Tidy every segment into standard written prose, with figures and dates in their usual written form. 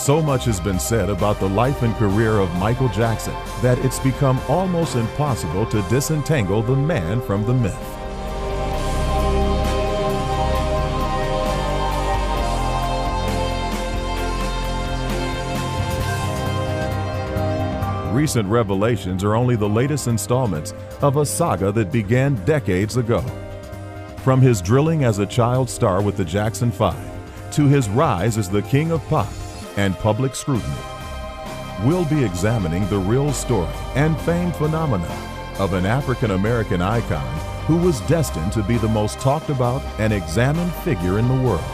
So much has been said about the life and career of Michael Jackson that it's become almost impossible to disentangle the man from the myth. Recent revelations are only the latest installments of a saga that began decades ago. From his drilling as a child star with the Jackson 5 to his rise as the king of pop and public scrutiny, we'll be examining the real story and fame phenomena of an African-American icon who was destined to be the most talked about and examined figure in the world.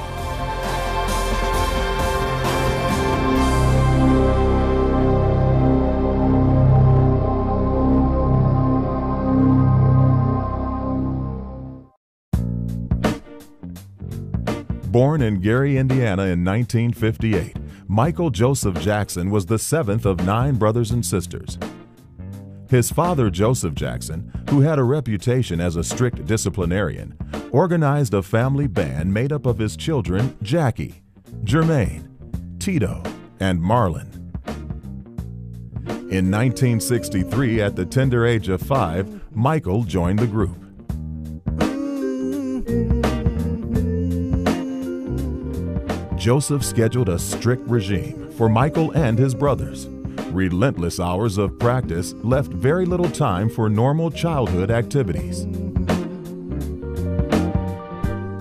Born in Gary, Indiana in 1958, Michael Joseph Jackson was the seventh of 9 brothers and sisters. His father, Joseph Jackson, who had a reputation as a strict disciplinarian, organized a family band made up of his children Jackie, Jermaine, Tito, and Marlon. In 1963, at the tender age of 5, Michael joined the group. Joseph scheduled a strict regime for Michael and his brothers. Relentless hours of practice left very little time for normal childhood activities.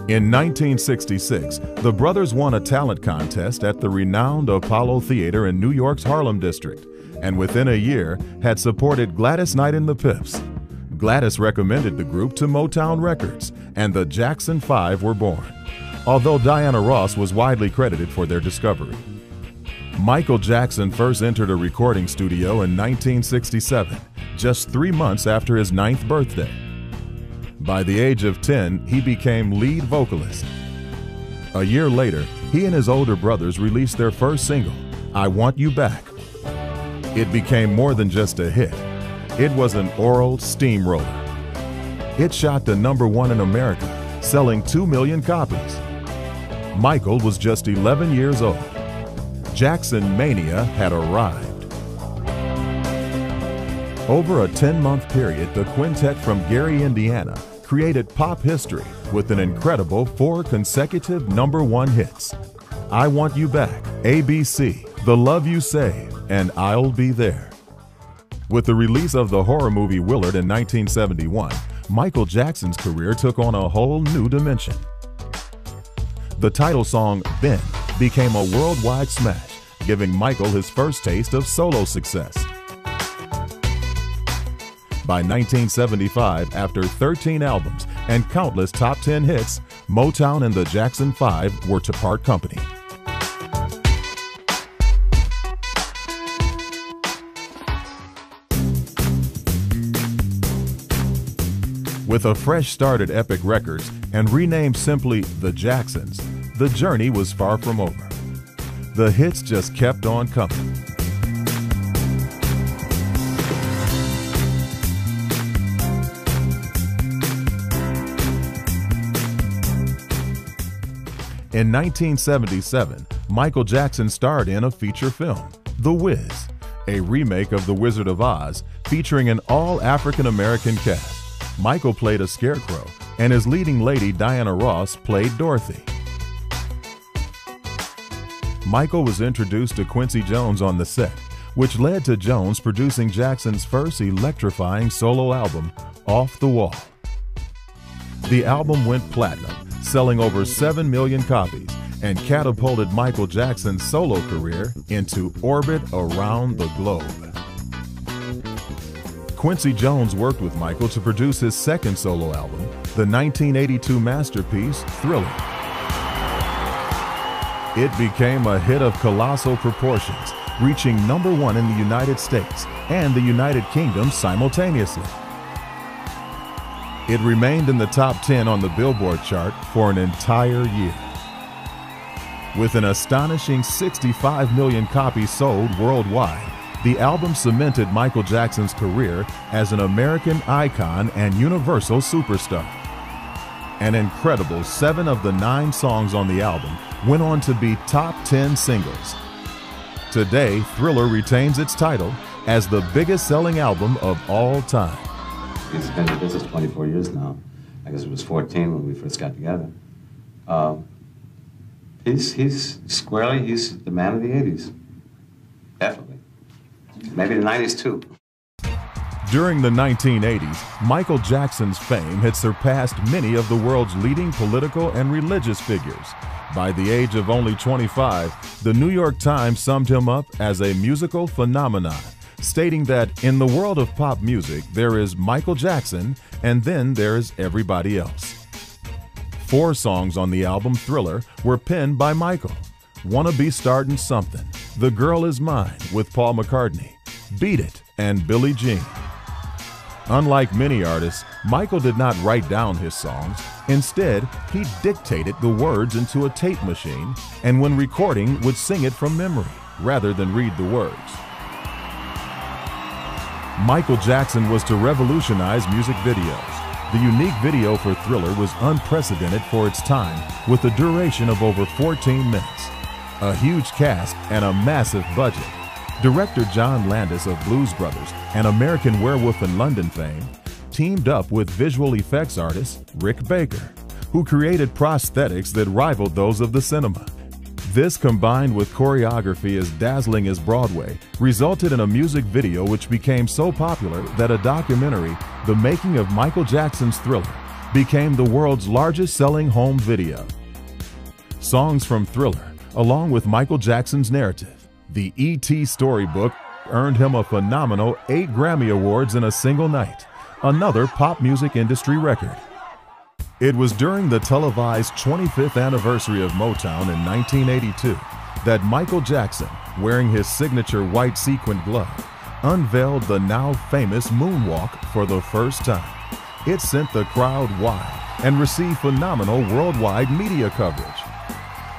In 1966, the brothers won a talent contest at the renowned Apollo Theater in New York's Harlem district, and within a year had supported Gladys Knight and the Pips. Gladys recommended the group to Motown Records, and the Jackson 5 were born, although Diana Ross was widely credited for their discovery. Michael Jackson first entered a recording studio in 1967, just 3 months after his 9th birthday. By the age of 10, he became lead vocalist. A year later, he and his older brothers released their first single, I Want You Back. It became more than just a hit. It was an oral steamroller. It shot to #1 in America, selling 2 million copies. Michael was just 11 years old. Jackson Mania had arrived. Over a 10-month period, the quintet from Gary, Indiana, created pop history with an incredible 4 consecutive #1 hits: I Want You Back, ABC, The Love You Save, and I'll Be There. With the release of the horror movie Willard in 1971, Michael Jackson's career took on a whole new dimension. The title song, Ben, became a worldwide smash, giving Michael his first taste of solo success. By 1975, after 13 albums and countless top 10 hits, Motown and the Jackson 5 were to part company. With a fresh start at Epic Records and renamed simply The Jacksons, the journey was far from over. The hits just kept on coming. In 1977, Michael Jackson starred in a feature film, The Wiz, a remake of The Wizard of Oz featuring an all-African-American cast. Michael played a scarecrow, and his leading lady, Diana Ross, played Dorothy. Michael was introduced to Quincy Jones on the set, which led to Jones producing Jackson's first electrifying solo album, Off the Wall. The album went platinum, selling over 7 million copies, and catapulted Michael Jackson's solo career into orbit around the globe. Quincy Jones worked with Michael to produce his second solo album, the 1982 masterpiece, Thriller. It became a hit of colossal proportions, reaching #1 in the United States and the United Kingdom simultaneously. It remained in the top 10 on the Billboard chart for an entire year. With an astonishing 65 million copies sold worldwide, the album cemented Michael Jackson's career as an American icon and universal superstar. An incredible 7 of the 9 songs on the album went on to be top 10 singles. Today, Thriller retains its title as the biggest selling album of all time. He's been in the business 24 years now. I guess it was 14 when we first got together. He's the man of the 80s. Definitely. Maybe the 90s too. During the 1980s, Michael Jackson's fame had surpassed many of the world's leading political and religious figures. By the age of only 25, the New York Times summed him up as a musical phenomenon, stating that in the world of pop music, there is Michael Jackson, and then there is everybody else. 4 songs on the album Thriller were penned by Michael. Wanna Be Startin' Something, The Girl Is Mine with Paul McCartney, Beat It, and Billie Jean. Unlike many artists, Michael did not write down his songs. Instead, he dictated the words into a tape machine, and when recording, would sing it from memory rather than read the words. Michael Jackson was to revolutionize music videos. The unique video for Thriller was unprecedented for its time, with a duration of over 14 minutes, a huge cast, and a massive budget. Director John Landis of Blues Brothers and American Werewolf in London fame teamed up with visual effects artist Rick Baker, who created prosthetics that rivaled those of the cinema. This, combined with choreography as dazzling as Broadway, resulted in a music video which became so popular that a documentary, The Making of Michael Jackson's Thriller, became the world's largest-selling home video. Songs from Thriller, along with Michael Jackson's narrative, the E.T. storybook, earned him a phenomenal 8 Grammy Awards in a single night, another pop music industry record. It was during the televised 25th anniversary of Motown in 1982 that Michael Jackson, wearing his signature white sequined glove, unveiled the now famous moonwalk for the first time. It sent the crowd wild and received phenomenal worldwide media coverage.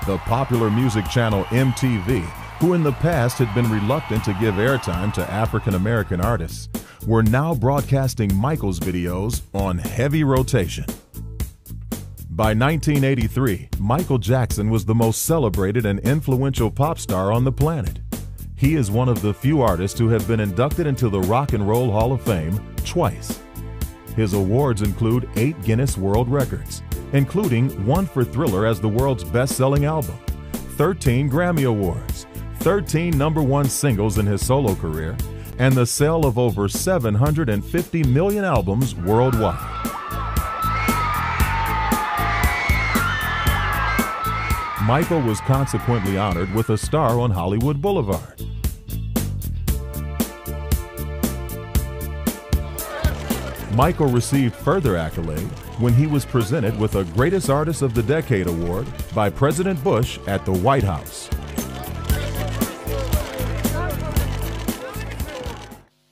The popular music channel MTV, who in the past had been reluctant to give airtime to African-American artists, were now broadcasting Michael's videos on heavy rotation. By 1983, Michael Jackson was the most celebrated and influential pop star on the planet. He is one of the few artists to have been inducted into the Rock and Roll Hall of Fame twice. His awards include 8 Guinness World Records, including 1 for Thriller as the world's best-selling album, 13 Grammy Awards, 13 #1 singles in his solo career, and the sale of over 750 million albums worldwide. Michael was consequently honored with a star on Hollywood Boulevard. Michael received further accolade when he was presented with a Greatest Artist of the Decade award by President Bush at the White House.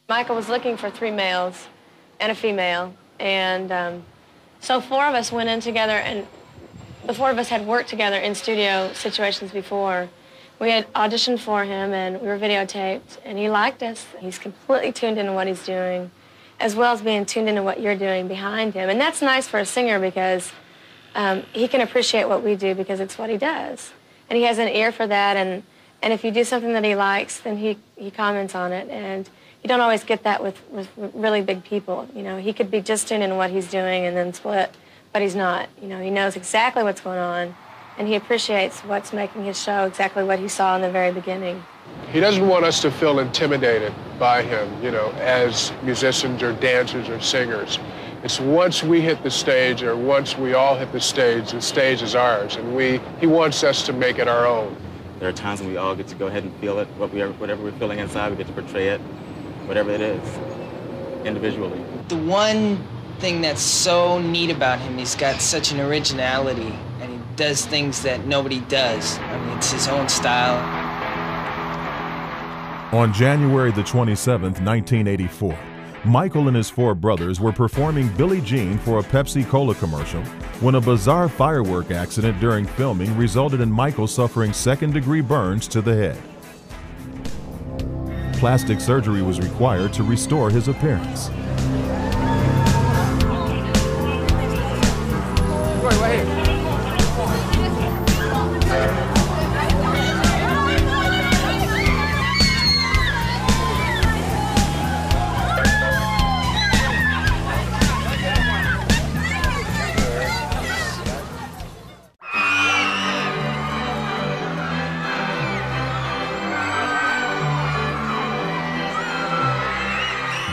Michael was looking for 3 males and a female, and so 4 of us went in together, and the 4 of us had worked together in studio situations before. We had auditioned for him, and we were videotaped, and he liked us. He's completely tuned into what he's doing, as well as being tuned into what you're doing behind him. And that's nice for a singer because he can appreciate what we do because it's what he does. And he has an ear for that, and if you do something that he likes, then he comments on it. And you don't always get that with really big people. You know, he could be just tuned into what he's doing and then split, but he's not. You know, he knows exactly what's going on, and he appreciates what's making his show exactly what he saw in the very beginning. He doesn't want us to feel intimidated by him, you know, as musicians or dancers or singers. It's once we hit the stage, or once we all hit the stage is ours, and he wants us to make it our own. There are times when we all get to go ahead and feel it, whatever we're feeling inside, we get to portray it, whatever it is, individually. The one thing that's so neat about him, he's got such an originality, and he does things that nobody does. I mean, it's his own style. On January the 27th, 1984, Michael and his 4 brothers were performing Billie Jean for a Pepsi-Cola commercial when a bizarre firework accident during filming resulted in Michael suffering 2nd-degree burns to the head. Plastic surgery was required to restore his appearance.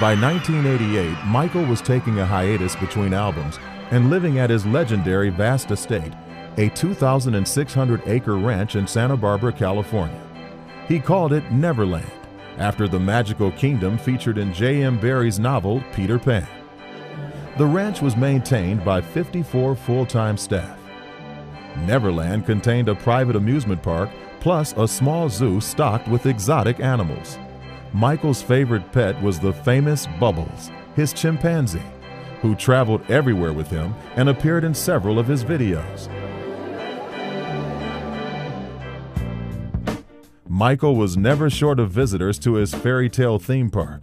By 1988, Michael was taking a hiatus between albums and living at his legendary vast estate, a 2,600-acre ranch in Santa Barbara, California. He called it Neverland, after the magical kingdom featured in J.M. Barrie's novel Peter Pan. The ranch was maintained by 54 full-time staff. Neverland contained a private amusement park plus a small zoo stocked with exotic animals. Michael's favorite pet was the famous Bubbles, his chimpanzee, who traveled everywhere with him and appeared in several of his videos. Michael was never short of visitors to his fairy tale theme park.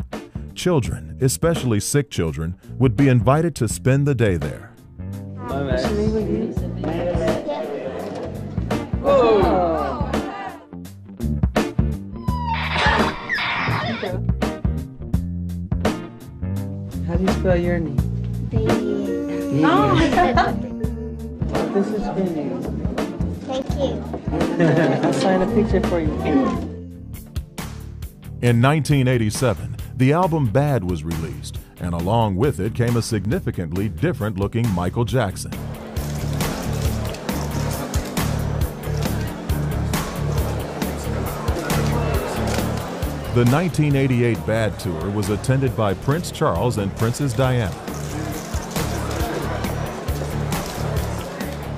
Children, especially sick children, would be invited to spend the day there. How do you spell your name? Baby. Oh. This is for you. Thank you. I'll sign a picture for you. In 1987, the album Bad was released, and along with it came a significantly different-looking Michael Jackson. The 1988 Bad Tour was attended by Prince Charles and Princess Diana.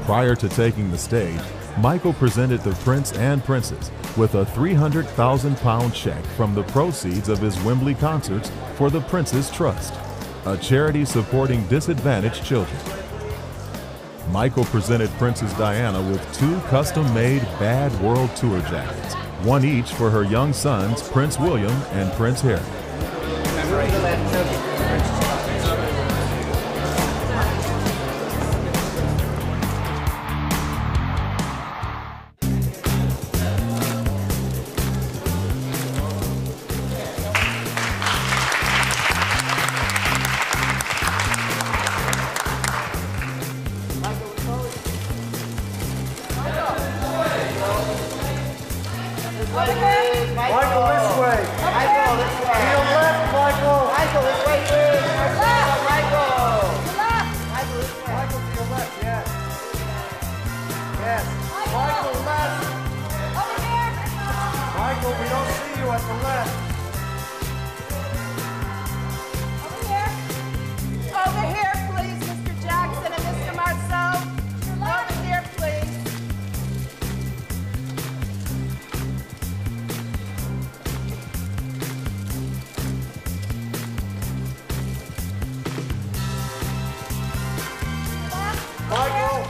Prior to taking the stage, Michael presented the Prince and Princess with a £300,000 check from the proceeds of his Wembley concerts for the Prince's Trust, a charity supporting disadvantaged children. Michael presented Princess Diana with 2 custom-made Bad World Tour jackets, one each for her young sons, Prince William and Prince Harry. Michael, this way. Michael, this way. To your left, Michael. Michael, this way, please. Michael. To left. Michael, this way. Michael, to your left, yes. Yes. Michael, left. Over here. Michael, we don't see you at the left. Over here, please, Mr. Jackson and Mr. Marceau. Over here, please. Michael.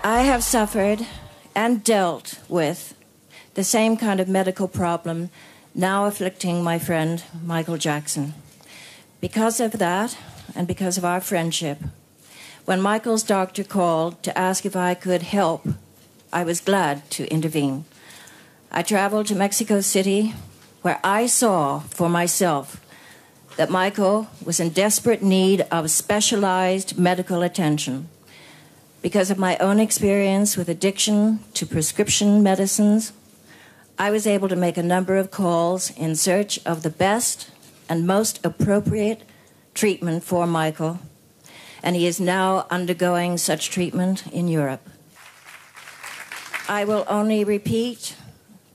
I have suffered and dealt with the same kind of medical problem now afflicting my friend Michael Jackson. Because of that, and because of our friendship, when Michael's doctor called to ask if I could help, I was glad to intervene. I traveled to Mexico City, where I saw for myself that Michael was in desperate need of specialized medical attention. Because of my own experience with addiction to prescription medicines, I was able to make a number of calls in search of the best and most appropriate treatment for Michael, and he is now undergoing such treatment in Europe. I will only repeat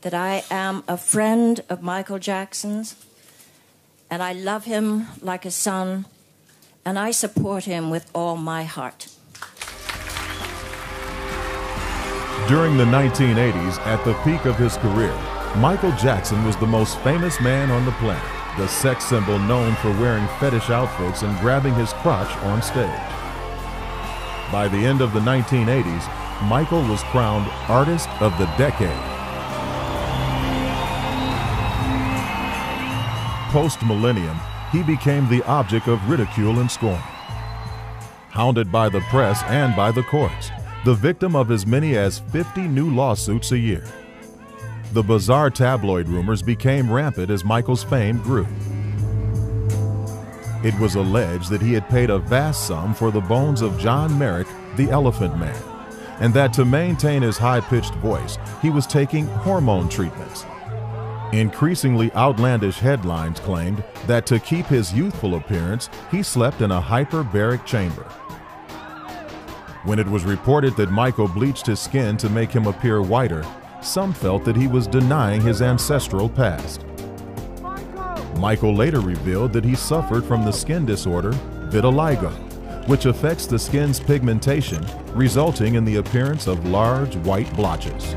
that I am a friend of Michael Jackson's, and I love him like a son, and I support him with all my heart. During the 1980s, at the peak of his career, Michael Jackson was the most famous man on the planet. the sex symbol known for wearing fetish outfits and grabbing his crotch on stage. By the end of the 1980s, Michael was crowned Artist of the Decade. Post-millennium, he became the object of ridicule and scorn. Hounded by the press and by the courts, the victim of as many as 50 new lawsuits a year. The bizarre tabloid rumors became rampant as Michael's fame grew. It was alleged that he had paid a vast sum for the bones of John Merrick, the Elephant Man, and that to maintain his high-pitched voice, he was taking hormone treatments. Increasingly outlandish headlines claimed that to keep his youthful appearance, he slept in a hyperbaric chamber. When it was reported that Michael bleached his skin to make him appear whiter, some felt that he was denying his ancestral past. Michael later revealed that he suffered from the skin disorder vitiligo, which affects the skin's pigmentation, resulting in the appearance of large white blotches.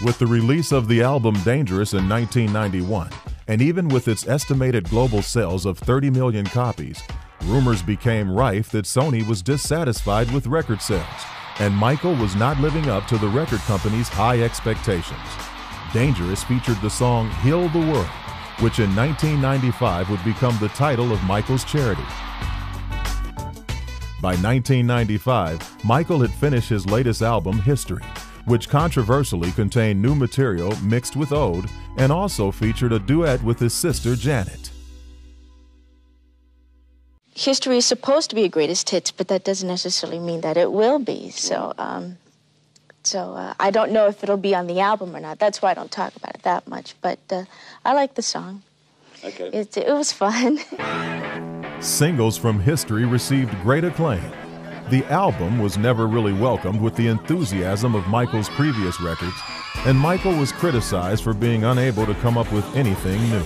With the release of the album Dangerous in 1991, and even with its estimated global sales of 30 million copies, rumors became rife that Sony was dissatisfied with record sales, and Michael was not living up to the record company's high expectations. Dangerous featured the song Heal the World, which in 1995 would become the title of Michael's charity. By 1995, Michael had finished his latest album, History, which controversially contained new material mixed with Ode and also featured a duet with his sister Janet. History is supposed to be a greatest hits, but that doesn't necessarily mean that it will be. So I don't know if it'll be on the album or not. That's why I don't talk about it that much. But I like the song. Okay. It was fun. Singles from History received great acclaim. The album was never really welcomed with the enthusiasm of Michael's previous records, and Michael was criticized for being unable to come up with anything new.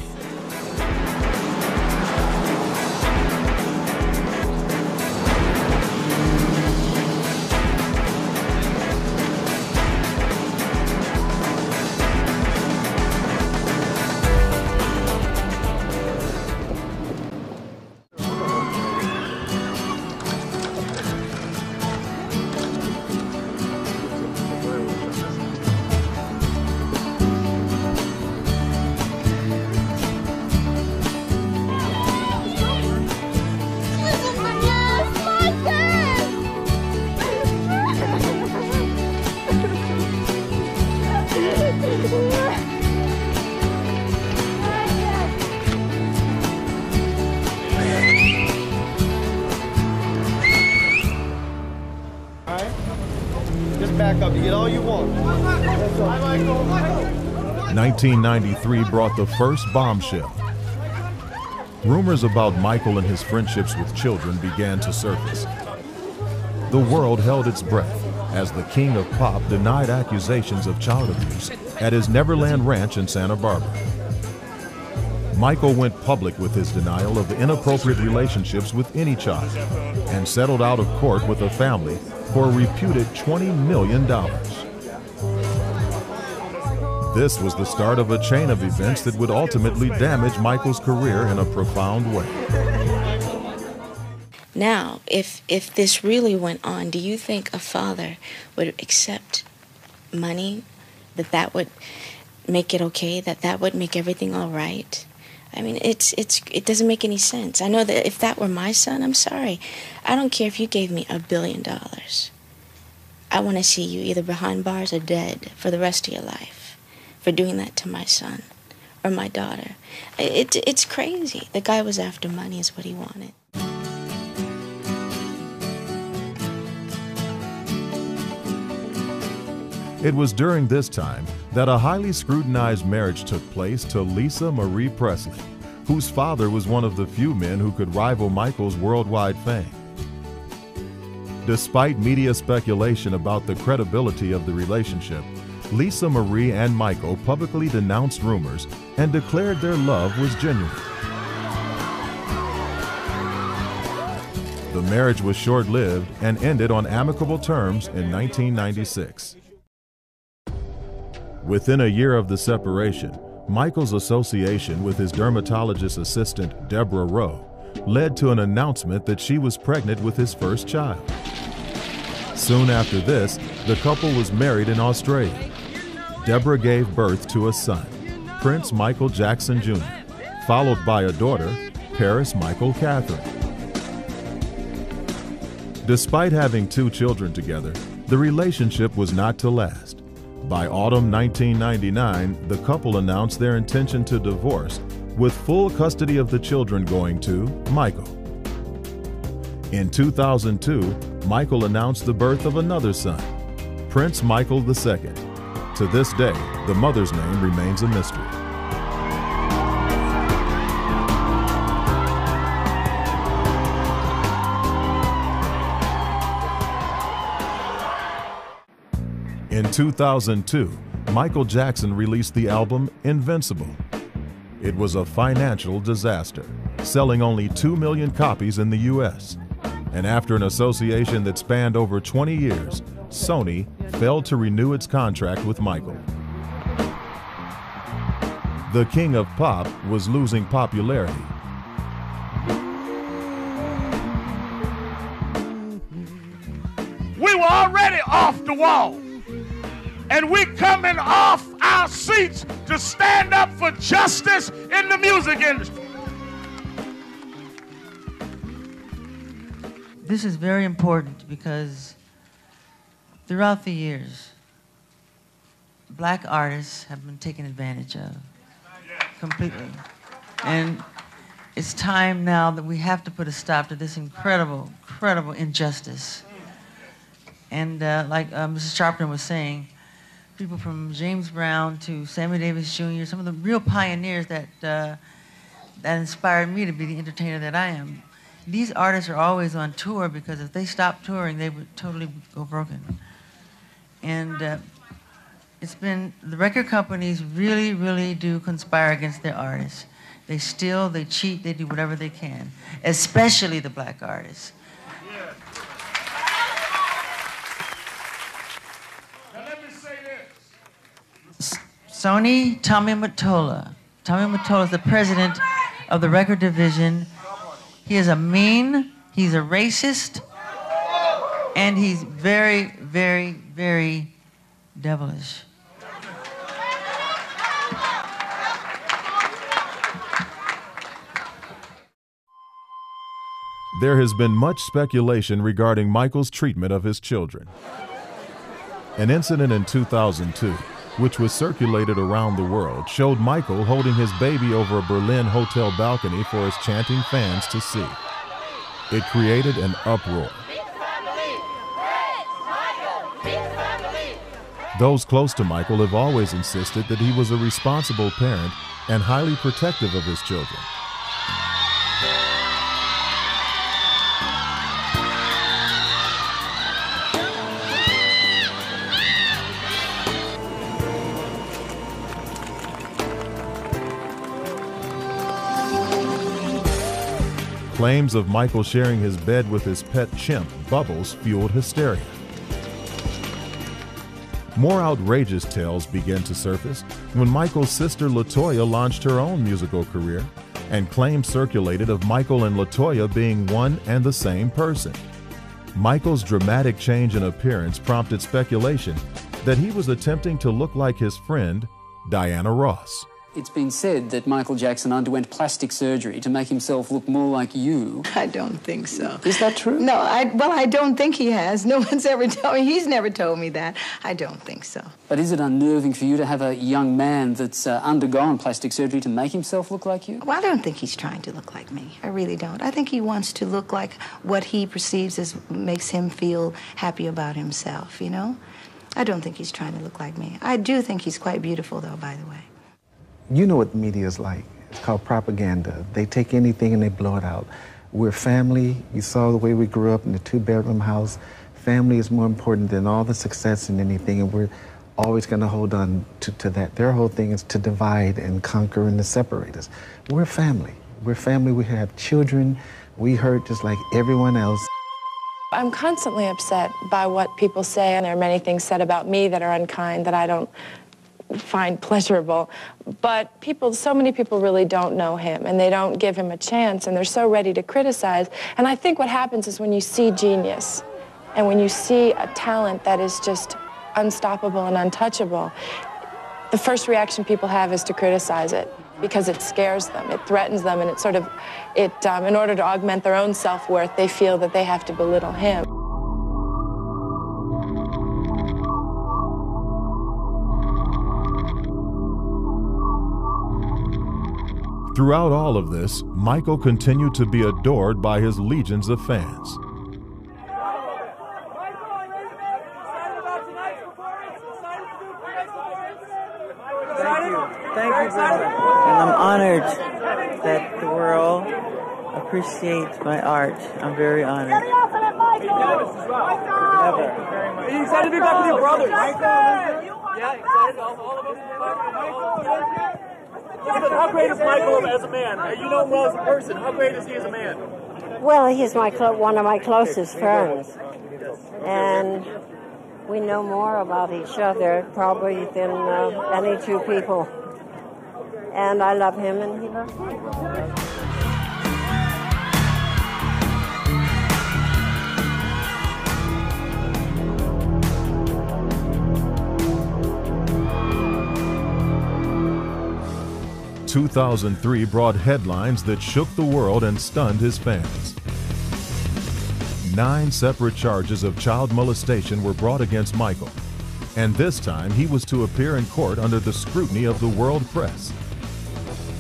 Just back up. You get all you want. 1993 brought the first bombshell. Rumors about Michael and his friendships with children began to surface. The world held its breath as the king of pop denied accusations of child abuse at his Neverland ranch in Santa Barbara. Michael went public with his denial of inappropriate relationships with any child and settled out of court with a family for a reputed $20 million. This was the start of a chain of events that would ultimately damage Michael's career in a profound way. Now, if this really went on, do you think a father would accept money, that would make it okay, that would make everything all right? I mean, it doesn't make any sense. I know that if that were my son, I'm sorry. I don't care if you gave me $1 billion. I want to see you either behind bars or dead for the rest of your life for doing that to my son or my daughter. It's crazy. The guy was after money is what he wanted. It was during this time that a highly scrutinized marriage took place to Lisa Marie Presley, whose father was one of the few men who could rival Michael's worldwide fame. Despite media speculation about the credibility of the relationship, Lisa Marie and Michael publicly denounced rumors and declared their love was genuine. The marriage was short-lived and ended on amicable terms in 1996. Within a year of the separation, Michael's association with his dermatologist assistant, Deborah Rowe, led to an announcement that she was pregnant with his first child. Soon after this, the couple was married in Australia. Deborah gave birth to a son, Prince Michael Jackson Jr., followed by a daughter, Paris Michael Catherine. Despite having 2 children together, the relationship was not to last. By autumn 1999, the couple announced their intention to divorce, with full custody of the children going to Michael. In 2002, Michael announced the birth of another son, Prince Michael II. To this day, the mother's name remains a mystery. In 2002, Michael Jackson released the album Invincible. It was a financial disaster, selling only 2 million copies in the US. And after an association that spanned over 20 years, Sony failed to renew its contract with Michael. The king of pop was losing popularity. We were already off the wall. And we coming off our seats to stand up for justice in the music industry. This is very important because throughout the years, black artists have been taken advantage of completely. And it's time now that we have to put a stop to this incredible, incredible injustice. And like Mrs. Sharpton was saying, people from James Brown to Sammy Davis Jr., some of the real pioneers that inspired me to be the entertainer that I am. These artists are always on tour because if they stopped touring, they would totally go broken. And it's been, the record companies really, really do conspire against their artists. They steal, they cheat, they do whatever they can, especially the black artists. Sony, Tommy Mottola. Tommy Mottola is the president of the record division. He is a mean, he's a racist, and he's very, very, very devilish. There has been much speculation regarding Michael's treatment of his children. An incident in 2002, which was circulated around the world, showed Michael holding his baby over a Berlin hotel balcony for his chanting fans to see. It created an uproar. Those close to Michael have always insisted that he was a responsible parent and highly protective of his children. Claims of Michael sharing his bed with his pet chimp, Bubbles, fueled hysteria. More outrageous tales began to surface when Michael's sister LaToya launched her own musical career, and claims circulated of Michael and LaToya being one and the same person. Michael's dramatic change in appearance prompted speculation that he was attempting to look like his friend, Diana Ross. It's been said that Michael Jackson underwent plastic surgery to make himself look more like you. I don't think so. Is that true? No, I don't think he has. No one's ever told me. He's never told me that. I don't think so. But is it unnerving for you to have a young man that's undergone plastic surgery to make himself look like you? Well, I don't think he's trying to look like me. I really don't. I think he wants to look like what he perceives as makes him feel happy about himself, you know? I don't think he's trying to look like me. I do think he's quite beautiful, though, by the way. You know what the media is like. It's called propaganda. They take anything and they blow it out. We're family. You saw the way we grew up in a 2-bedroom house. Family is more important than all the success in anything, and we're always going to hold on to that. Their whole thing is to divide and conquer and to separate us. We're family. We're family, we have children, we hurt just like everyone else. I'm constantly upset by what people say, and there are many things said about me that are unkind that I don't find pleasurable. But so many people really don't know him, and they don't give him a chance, and they're so ready to criticize. And I think what happens is when you see genius, and when you see a talent that is just unstoppable and untouchable, the first reaction people have is to criticize it, because it scares them, it threatens them, and in order to augment their own self-worth, they feel that they have to belittle him. Throughout all of this, Michael continued to be adored by his legions of fans. Thank you, brother. And I'm honored that the world appreciates my art. I'm very honored. Are you excited to be back with your brothers? Yeah, excited. All of us. How great is Michael as a man? You know him well as a person. How great is he as a man? Well, he's one of my closest friends. And we know more about each other probably than any two people. And I love him and he loves me. 2003 brought headlines that shook the world and stunned his fans. 9 separate charges of child molestation were brought against Michael, and this time he was to appear in court under the scrutiny of the world press.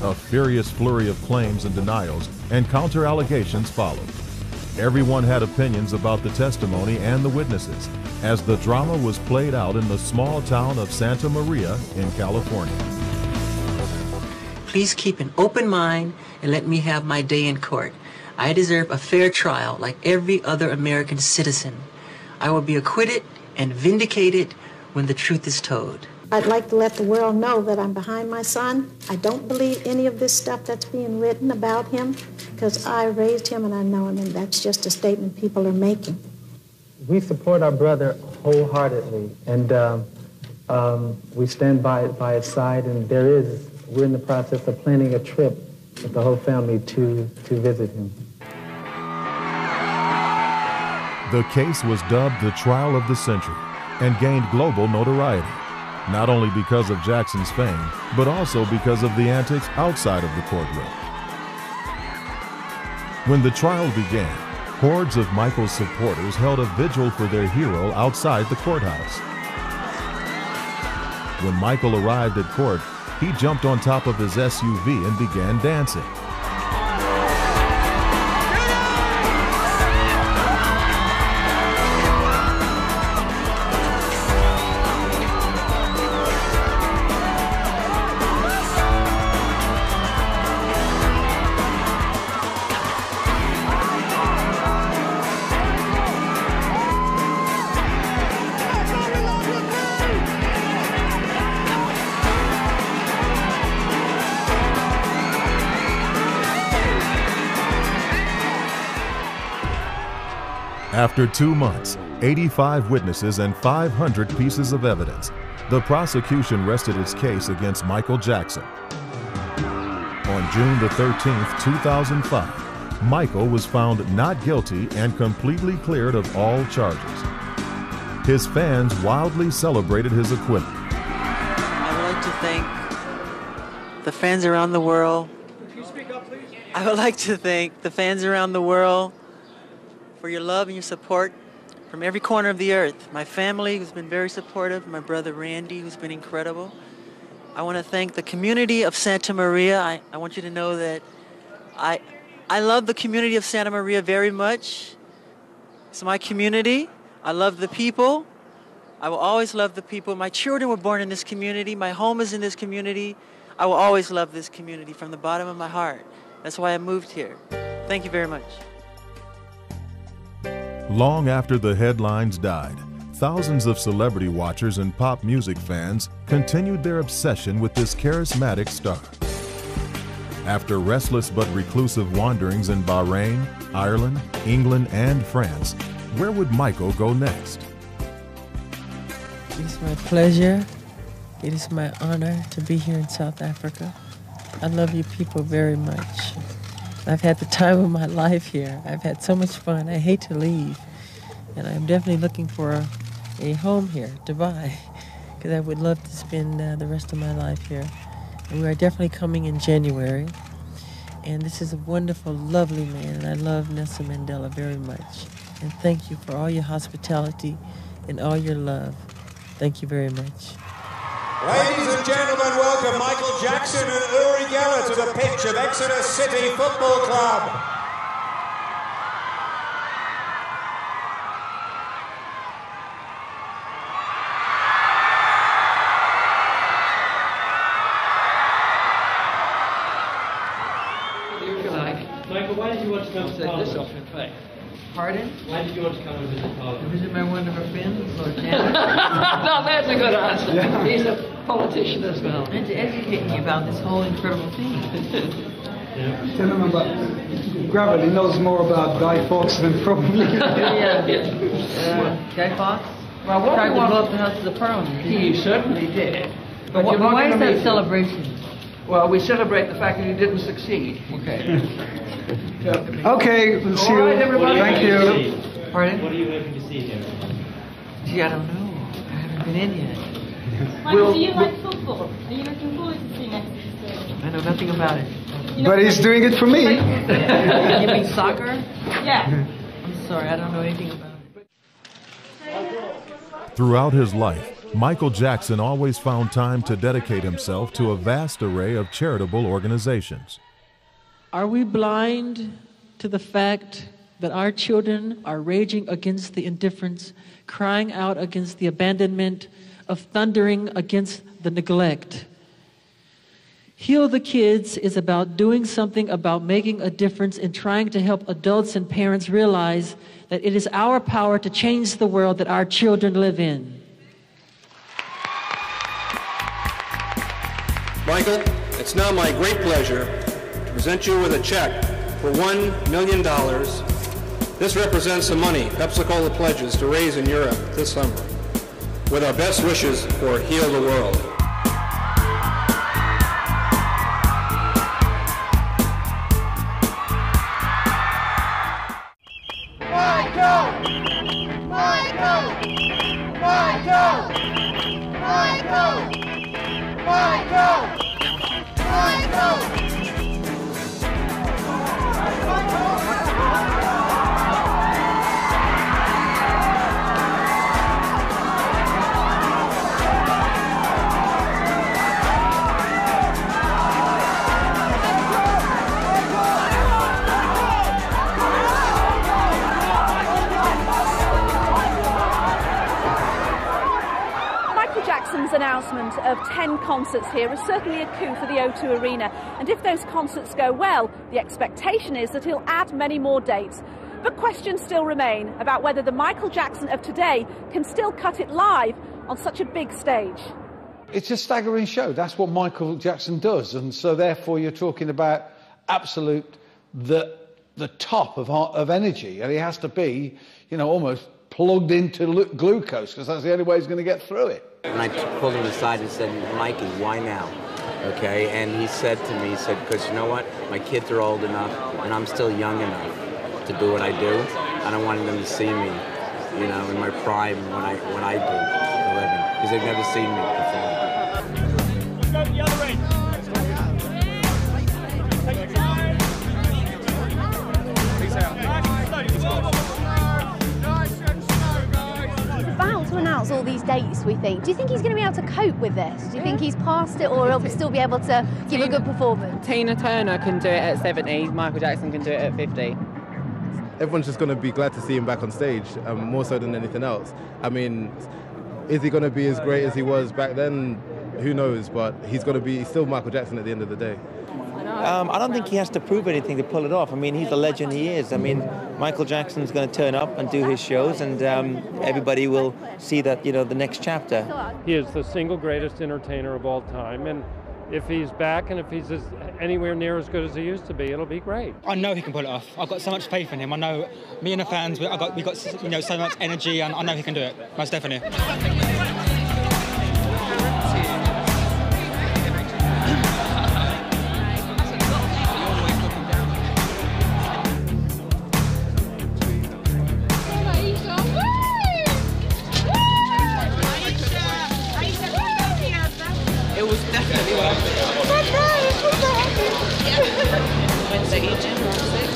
A furious flurry of claims and denials and counter-allegations followed. Everyone had opinions about the testimony and the witnesses as the drama was played out in the small town of Santa Maria in California. Please keep an open mind and let me have my day in court. I deserve a fair trial like every other American citizen. I will be acquitted and vindicated when the truth is told. I'd like to let the world know that I'm behind my son. I don't believe any of this stuff that's being written about him because I raised him and I know him, and that's just a statement people are making. We support our brother wholeheartedly, and we stand by his side, and we're in the process of planning a trip with the whole family to visit him. The case was dubbed the trial of the century and gained global notoriety, not only because of Jackson's fame, but also because of the antics outside of the courtroom. When the trial began, hordes of Michael's supporters held a vigil for their hero outside the courthouse. When Michael arrived at court, he jumped on top of his SUV and began dancing. After 2 months, 85 witnesses, and 500 pieces of evidence, the prosecution rested its case against Michael Jackson. On June the 13th, 2005, Michael was found not guilty and completely cleared of all charges. His fans wildly celebrated his acquittal. I would like to thank the fans around the world. I would like to thank the fans around the world for your love and your support from every corner of the earth. My family, who's been very supportive, my brother Randy, who's been incredible. I want to thank the community of Santa Maria. I want you to know that I love the community of Santa Maria very much. It's my community. I love the people. I will always love the people. My children were born in this community. My home is in this community. I will always love this community from the bottom of my heart. That's why I moved here. Thank you very much. Long after the headlines died, thousands of celebrity watchers and pop music fans continued their obsession with this charismatic star. After restless but reclusive wanderings in Bahrain, Ireland, England, and France, where would Michael go next? It is my pleasure. It is my honor to be here in South Africa. I love you people very much. I've had the time of my life here. I've had so much fun. I hate to leave. And I'm definitely looking for a home here to buy, because I would love to spend the rest of my life here. And we are definitely coming in January. And this is a wonderful, lovely man, and I love Nelson Mandela very much. And thank you for all your hospitality and all your love. Thank you very much. Ladies and gentlemen, welcome Michael Jackson and Uri Geller to the pitch of Exeter City Football Club. Michael, why did you want to come to Parliament? Pardon? Why did you want to come and visit Parliament? To visit my wonderful friend, Lord Janet. No, that's a good answer. Yeah. He's a politician as well. And to educate me about this whole incredible thing. Tell him about Gravel. He knows more about Guy Fawkes than probably. Guy Fawkes? Well, what tried we to want- blow up the House of the Parliament. He certainly did. But you're not why is gonna that meet- celebration? Well, we celebrate the fact that he didn't succeed. Okay. Okay, we'll see All right, you. everybody. Thank you. Pardon? What are you hoping to see here? Gee, I don't know. I haven't been in yet. Michael, do you like football? Are you looking forward to seeing Exeter? I know nothing about it. But he's doing it for me. You mean soccer? Yeah. I'm sorry, I don't know anything about it. Throughout his life, Michael Jackson always found time to dedicate himself to a vast array of charitable organizations. Are we blind to the fact that our children are raging against the indifference, crying out against the abandonment, of thundering against the neglect? Heal the Kids is about doing something about making a difference and trying to help adults and parents realize that it is our power to change the world that our children live in. Michael, it's now my great pleasure to present you with a check for $1 million. This represents the money Pepsi-Cola pledges to raise in Europe this summer, with our best wishes for Heal the World. Michael! Michael! Michael! Michael! Michael! Michael! Jackson's announcement of 10 concerts here is certainly a coup for the O2 Arena, and if those concerts go well, the expectation is that he'll add many more dates. But questions still remain about whether the Michael Jackson of today can still cut it live on such a big stage. It's a staggering show. That's what Michael Jackson does, and so therefore you're talking about absolute the top of energy, and he has to be, you know, almost plugged into glucose, because that's the only way he's going to get through it. And I pulled him aside and said, Mikey, why now? Okay, and he said to me, he said, because you know what, my kids are old enough and I'm still young enough to do what I do. I don't want them to see me, you know, in my prime when I do for a living, because they've never seen me before. Go the other end. About to announce all these dates, we think. Do you think he's going to be able to cope with this? Do you think he's past it, or he'll still be able to give a good performance? Tina Turner can do it at 70, Michael Jackson can do it at 50. Everyone's just going to be glad to see him back on stage, more so than anything else. I mean, is he going to be as great as he was back then? Who knows, but he's still Michael Jackson at the end of the day. I don't think he has to prove anything to pull it off. I mean, he's the legend he is. I mean, Michael Jackson's going to turn up and do his shows, and everybody will see that, you know, the next chapter. He is the single greatest entertainer of all time, and if he's back and if he's anywhere near as good as he used to be, it'll be great. I know he can pull it off. I've got so much faith in him. I know me and the fans, we got so much energy, and I know he can do it, most definitely. It was definitely worth it. Wednesday evening, around 6.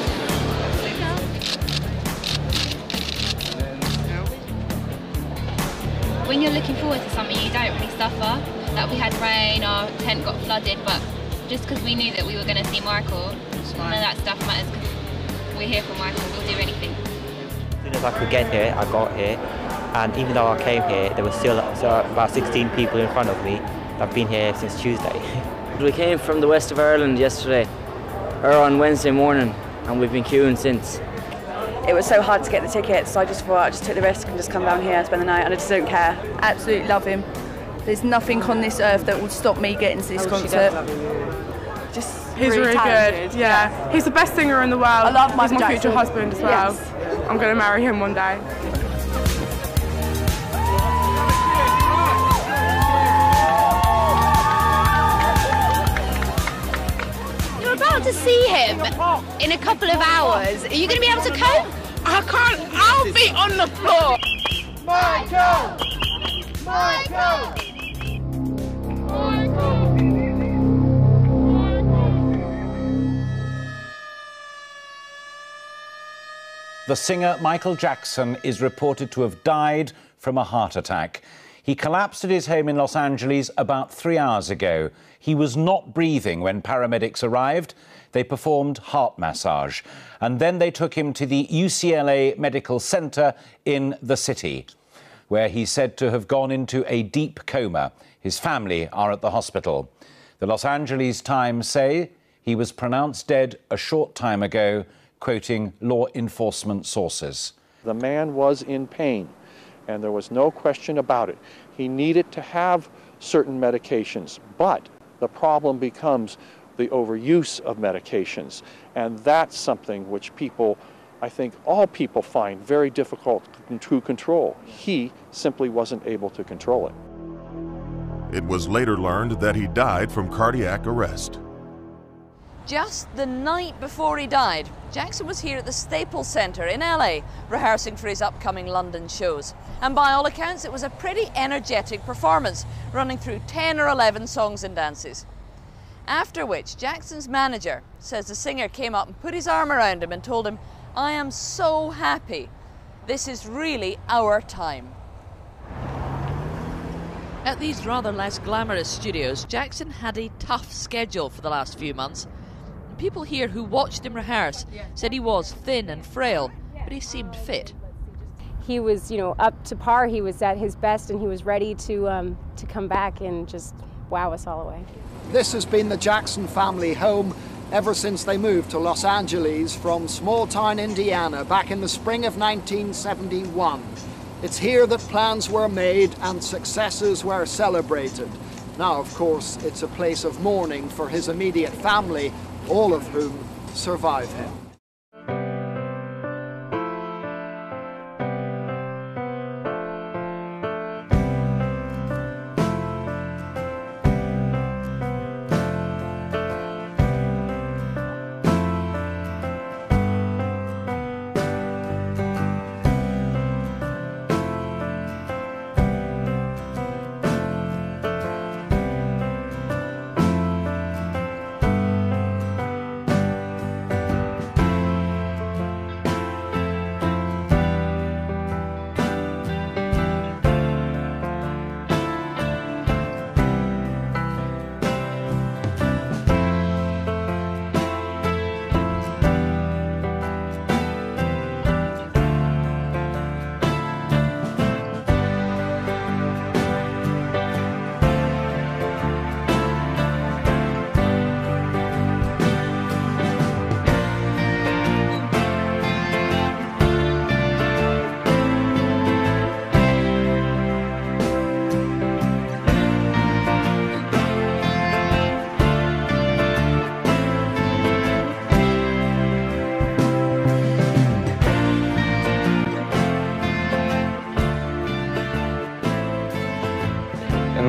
When you're looking forward to something, you don't really suffer. Like we had rain, our tent got flooded, but just because we knew that we were going to see Michael, none of that stuff matters because we're here for Michael, we'll do anything. As soon as I could get here, I got here, and even though I came here, there was still about 16 people in front of me. I've been here since Tuesday. We came from the west of Ireland yesterday, or on Wednesday morning, and we've been queuing since. It was so hard to get the tickets, so I just thought I just took the risk and just come down here and spend the night, and I just don't care. Absolutely love him. There's nothing on this earth that will stop me getting to this concert. Just he's really good. Yeah, he's the best singer in the world. I love Michael Jackson. He's my future husband as well. Yes. I'm going to marry him one day. You're about to see him in a couple of hours. Are you going to be able to cope? I can't. I'll be on the floor. Michael! Michael! The singer Michael Jackson is reported to have died from a heart attack. He collapsed at his home in Los Angeles about 3 hours ago. He was not breathing when paramedics arrived. They performed heart massage, and then they took him to the UCLA Medical Center in the city, where he's said to have gone into a deep coma. His family are at the hospital. The Los Angeles Times say he was pronounced dead a short time ago, quoting law enforcement sources. The man was in pain, and there was no question about it. He needed to have certain medications, but the problem becomes the overuse of medications, and that's something which people, I think all people, find very difficult to control. He simply wasn't able to control it. It was later learned that he died from cardiac arrest. Just the night before he died, Jackson was here at the Staples Center in LA, rehearsing for his upcoming London shows. And by all accounts, it was a pretty energetic performance, running through 10 or 11 songs and dances. After which, Jackson's manager says the singer came up and put his arm around him and told him, "I am so happy. This is really our time." At these rather less glamorous studios, Jackson had a tough schedule for the last few months. People here who watched him rehearse said he was thin and frail, but he seemed fit. He was, up to par. He was at his best, and he was ready to come back and just wow us all away. This has been the Jackson family home ever since they moved to Los Angeles from small-town Indiana back in the spring of 1971. It's here that plans were made and successes were celebrated. Now, of course, it's a place of mourning for his immediate family, all of whom survive him.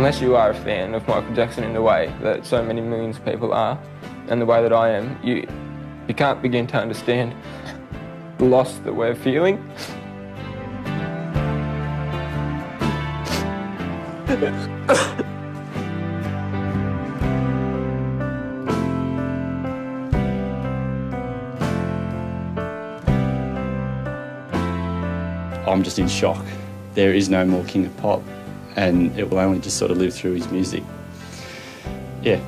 unless you are a fan of Michael Jackson in the way that so many millions of people are, and the way that I am, you can't begin to understand the loss that we're feeling. I'm just in shock. There is no more King of Pop, and it will only just sort of live through his music. Yeah.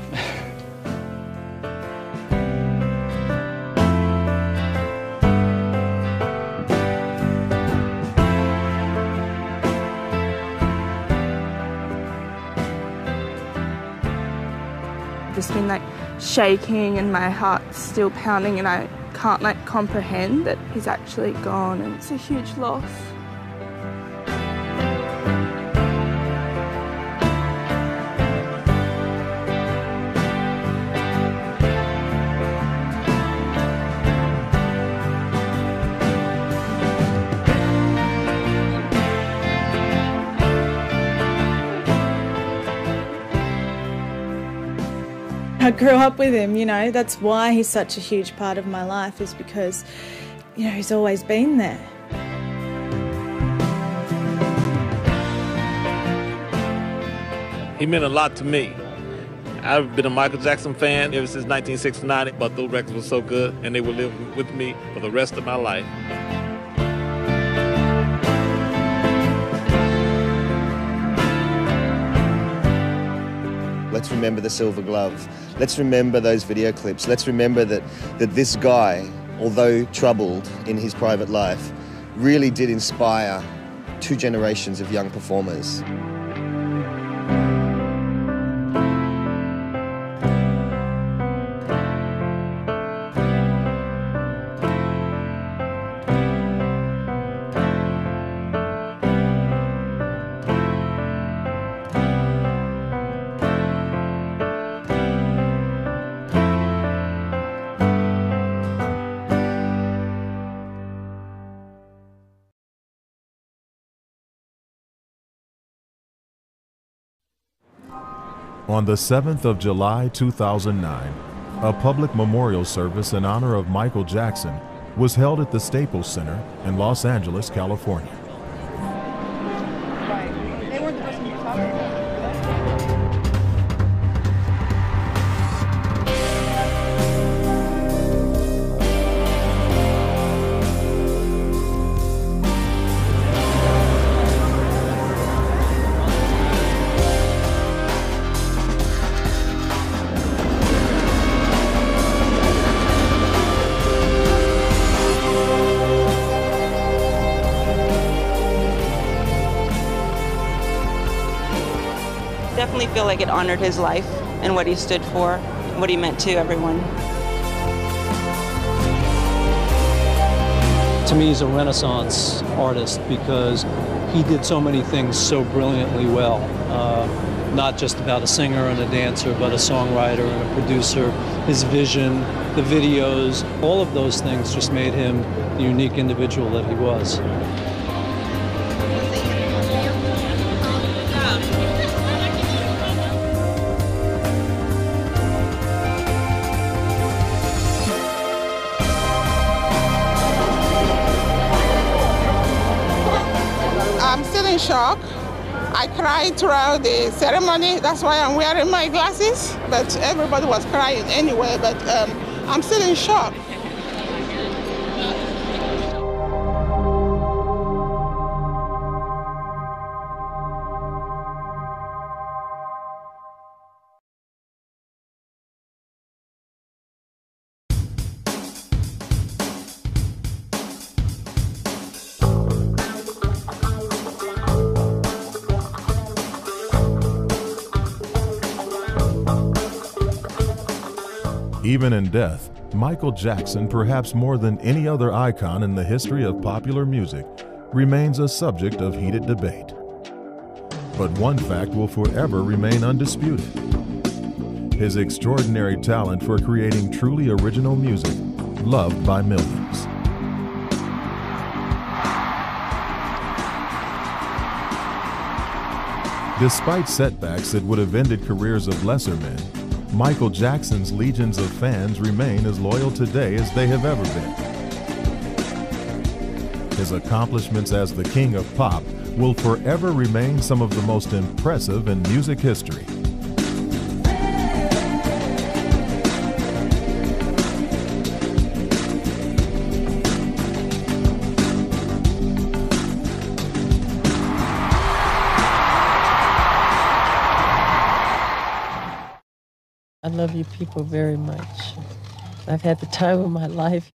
Just been like shaking and my heart's still pounding, and I can't like comprehend that he's actually gone, and it's a huge loss. I grew up with him, you know, that's why he's such a huge part of my life, is because, you know, he's always been there. He meant a lot to me. I've been a Michael Jackson fan ever since 1969, but those records were so good and they will live with me for the rest of my life. Let's remember the Silver Glove. Let's remember those video clips. Let's remember that this guy, although troubled in his private life, really did inspire two generations of young performers. On the 7th of July 2009, a public memorial service in honor of Michael Jackson was held at the Staples Center in Los Angeles, California. Definitely feel like it honored his life and what he stood for, what he meant to everyone. To me, he's a Renaissance artist because he did so many things so brilliantly well. Not just about a singer and a dancer, but a songwriter and a producer. His vision, the videos, all of those things just made him the unique individual that he was. I'm still in shock. I cried throughout the ceremony. That's why I'm wearing my glasses. But everybody was crying anyway, but I'm still in shock. Even in death, Michael Jackson, perhaps more than any other icon in the history of popular music, remains a subject of heated debate. But one fact will forever remain undisputed: his extraordinary talent for creating truly original music, loved by millions. Despite setbacks that would have ended careers of lesser men, Michael Jackson's legions of fans remain as loyal today as they have ever been. His accomplishments as the king of pop will forever remain some of the most impressive in music history. I love you people very much. I've had the time of my life.